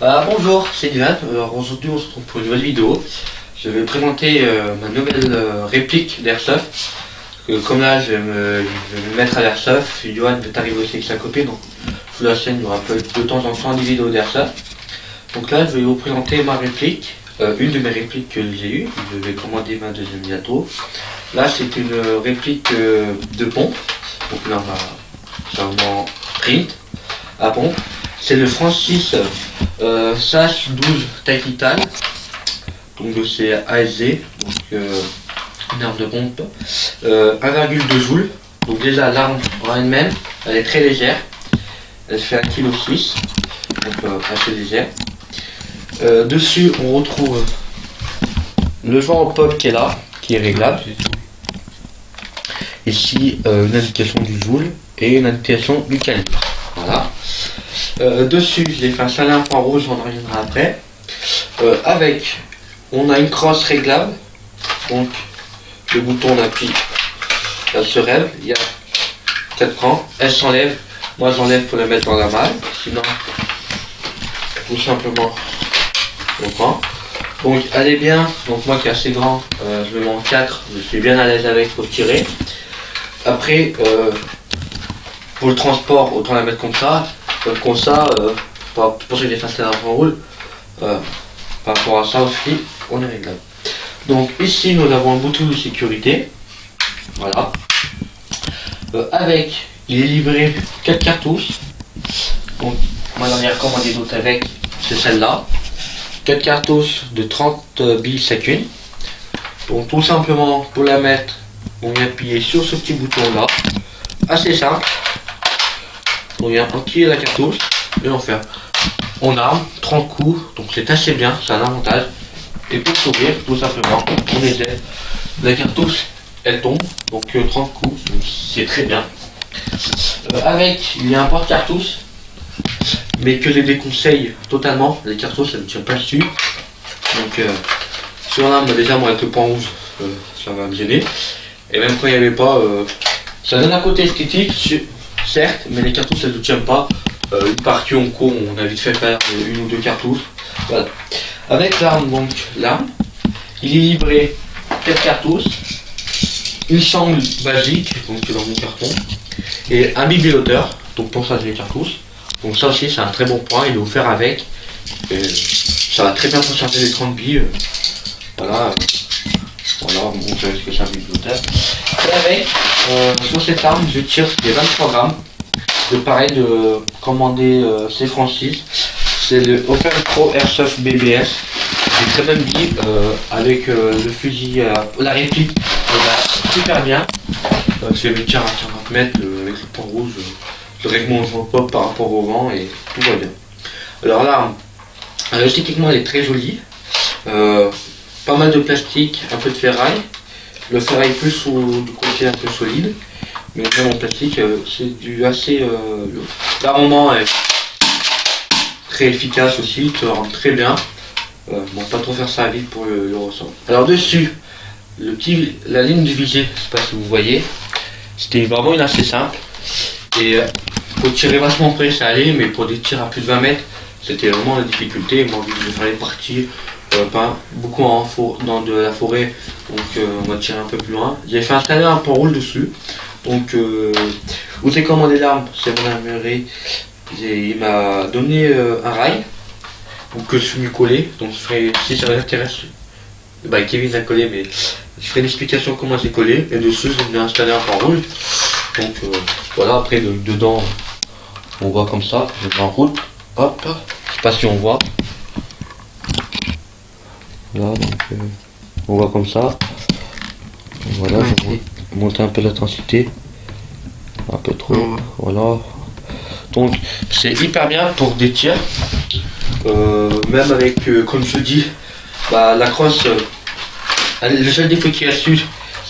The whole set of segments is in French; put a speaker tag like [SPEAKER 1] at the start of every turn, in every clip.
[SPEAKER 1] Bonjour, c'est Dylan. Alors aujourd'hui on se retrouve pour une nouvelle vidéo. Je vais présenter ma nouvelle réplique d'Airsoft. Comme là je vais me mettre à l'Airsoft, Yoann va arriver aussi avec sa copine, donc sur la chaîne il y aura de temps en temps des vidéos d'Airsoft. Donc là je vais vous présenter ma réplique, une de mes répliques que j'ai eues. Je vais commander ma deuxième bientôt. Là c'est une réplique de pompe. Donc là c'est un sprint à pompe. C'est le Francis SAS 12 taille titane, donc c'est ASG, donc une arme de pompe, 1,2 joules. Donc déjà l'arme en elle-même, elle est très légère, elle fait 1,6 kg, donc assez légère. Dessus on retrouve le genre pop qui est là, qui est réglable. Ici une indication du joule et une indication du calibre. Voilà. Dessus j'ai fait un chalet infrarouge, j'en reviendrai après. On a une crosse réglable, donc le bouton on appuie, elle se règle, il y a 4 crans, elle s'enlève, moi j'enlève pour la mettre dans la malle, sinon tout simplement on prend. Donc elle est bien, donc moi qui est assez grand, je le mets en 4, je suis bien à l'aise avec pour tirer. Après pour le transport, autant la mettre comme ça, pour ceux qui fassent la en roule, par rapport à ça aussi, on est réglable. Donc ici nous avons un bouton de sécurité, voilà. Il est livré 4 cartouches. Donc moi j'en ai recommandé d'autres avec, c'est celle-là. 4 cartouches de 30 billes chacune. Donc tout simplement pour la mettre, on vient appuyer sur ce petit bouton là, assez simple. On vient enquiller la cartouche et on arme 30 coups, donc c'est assez bien, c'est un avantage. Et pour s'ouvrir, tout simplement, on les aide. La cartouche, elle tombe, donc 30 coups, c'est très bien. Il y a un porte-cartouche, mais que je déconseille totalement. Les cartouches, elles ne tiennent pas dessus. Donc sur l'arme, déjà, moi avec le point rouge, ça va me gêner. Et même quand il n'y avait pas, ça donne un côté esthétique. Certes, mais les cartouches elles ne tiennent pas. Une partie en cours, on a vite fait faire une ou deux cartouches. Voilà. Avec l'arme, donc l'arme, il est livré 4 cartouches, une sangle basique, donc dans mon carton, et un bibeloteur, donc pour ça j'ai les cartouches. Donc ça aussi c'est un très bon point, il est offert avec. Et ça va très bien pour charger les 30 billes. Voilà, vous savez ce que c'est un bibeloteur. Et sur cette arme, je tire des 23 grammes. Pareil de commander c'est Francis. C'est le Open Pro Airsoft BBS. C'est très bonne bille avec le fusil, la réplique. Super bien. C'est le tir à 50 mètres avec le point rouge. Je règle mon pop par rapport au vent et tout va bien. Alors là, esthétiquement elle est très jolie. Pas mal de plastique, un peu de ferraille. Le ferraille plus du côté un peu solide, mais même en plastique c'est du assez lourd. L'armement est très efficace aussi, il te rend très bien. Bon, pas trop faire ça vite pour le ressort. Alors dessus, la ligne du visé, je sais pas si vous voyez, c'était vraiment une assez simple. Et pour tirer vachement près ça allait, mais pour des tirs à plus de 20 mètres, c'était vraiment la difficulté. Moi je fallait partir pas beaucoup dans de la forêt, donc on va tirer un peu plus loin. J'ai fait installer un pont roule dessus, donc où j'ai commandé l'arme, c'est mon armurerie. Il m'a donné un rail, donc que je suis venu coller. Donc si ça vous intéresse, Kevin a collé, mais je ferai une explication comment j'ai collé. Et dessus j'ai venu installer un pont roule. Donc voilà, après dedans on voit comme ça, je mets en route, hop, je sais pas si on voit. Là, donc, on voit comme ça. Voilà, je vais monter un peu l'intensité. Un peu trop. Voilà. Donc, c'est hyper bien pour des tirs. Même avec, comme je dis, la crosse. Le seul défaut qu'il y a dessus,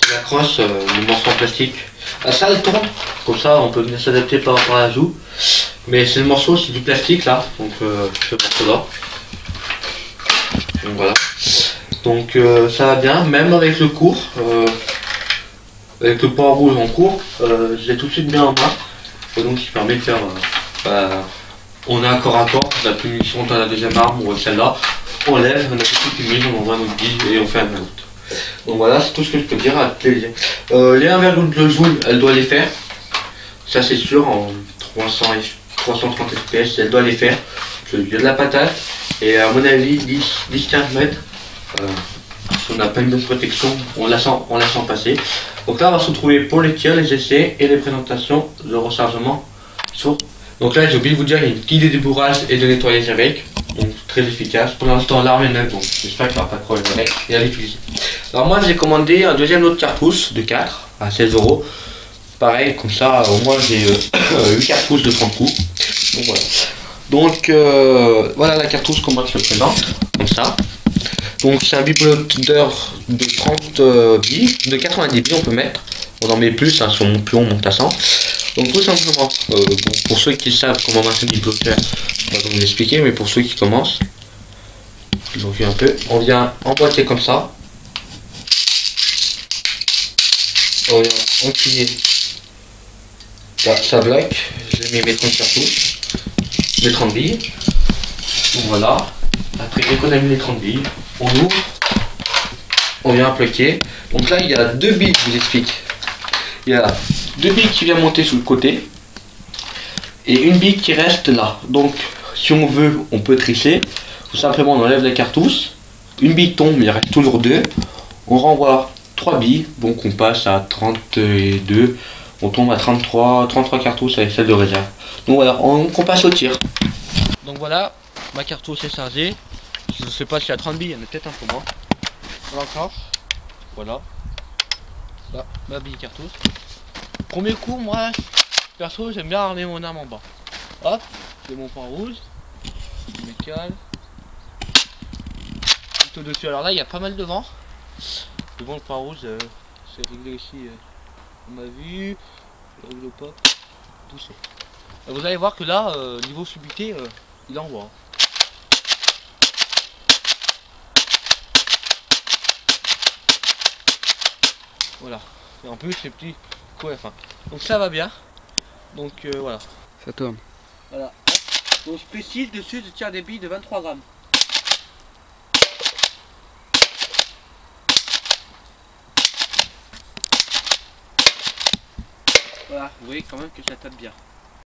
[SPEAKER 1] c'est la crosse, le morceau en plastique. Ça, elle tombe. Comme ça, on peut venir s'adapter par rapport à la joue. Mais c'est le morceau, c'est du plastique là. Donc, ce morceau-là. Donc voilà. Donc ça va bien, même avec le cours, avec le port rouge en cours, j'ai tout de suite bien en main. Et donc il permet de faire on a un corps à corps, la punition dans la deuxième arme ou celle-là, on lève, on a toute une mise, on envoie notre bille et on fait un autre. Donc voilà, c'est tout ce que je peux dire à plaisir. Les 1,2 joules, elle doit les faire. Ça c'est sûr, en 330 fps, elle doit les faire. Il y a de la patate. Et à mon avis, 10-15 mètres, si on n'a pas une bonne protection, on la sent passer. Donc là, on va se retrouver pour les tirs, les essais et les présentations, le rechargement. Donc là, j'ai oublié de vous dire, il y a une petite débourrage et de nettoyage avec. Donc très efficace. Pour l'instant, l'arme est neuve, donc j'espère qu'il n'y aura pas de problème avec et à l'utiliser. Alors moi, j'ai commandé un deuxième lot de cartouches de 4 à 16 €. Pareil, comme ça, au moins j'ai 8 cartouches de 30 coups. Donc voilà. Donc voilà la cartouche, comment elle se présente, comme ça. Donc c'est un bipodoteur de 30 billes, de 90 billes on peut mettre. On en met plus, hein, sur mon pion, on monte à 100. Donc tout simplement, bon, pour ceux qui savent comment marcher un bipodoteur, je vais vous l'expliquer, mais pour ceux qui commencent, je vous un peu, on vient emboîter comme ça. On vient enquiller. Là, ça bloque, j'ai mis mes 30 cartouches, mes 30 billes. Donc voilà, après dès qu'on a mis les 30 billes, on ouvre, on vient appliquer. Donc là il y a deux billes, je vous explique. Il y a deux billes qui viennent monter sur le côté et une bille qui reste là. Donc si on veut, on peut tricher. Tout simplement on enlève les cartouches, une bille tombe, mais il reste toujours deux. On renvoie 3 billes, donc on passe à 32. On tombe à 33 cartouches avec celle de réserve. Donc voilà, on passe au tir. Donc voilà, ma cartouche est chargée. Je ne sais pas s'il y a 30 billes, il y en a peut-être un peu moins. Encore. Voilà. Là, ma bille cartouche. Premier coup, moi, perso, j'aime bien armer mon arme en bas. Hop, j'ai mon point rouge. Je me cale. Tout dessus. Alors là, il y a pas mal de vent. Le bon, le point rouge, c'est réglé ici. On m'a vu. Le pop. Touché. Vous allez voir que là, niveau subité, il envoie. Hein. Voilà. Et en plus, les petits coups à la fin. Donc ça va bien. Donc voilà.
[SPEAKER 2] Ça tourne.
[SPEAKER 1] Voilà. Donc je précise, dessus, je tire des billes de 23 grammes. Voilà, vous voyez quand même que ça tape bien.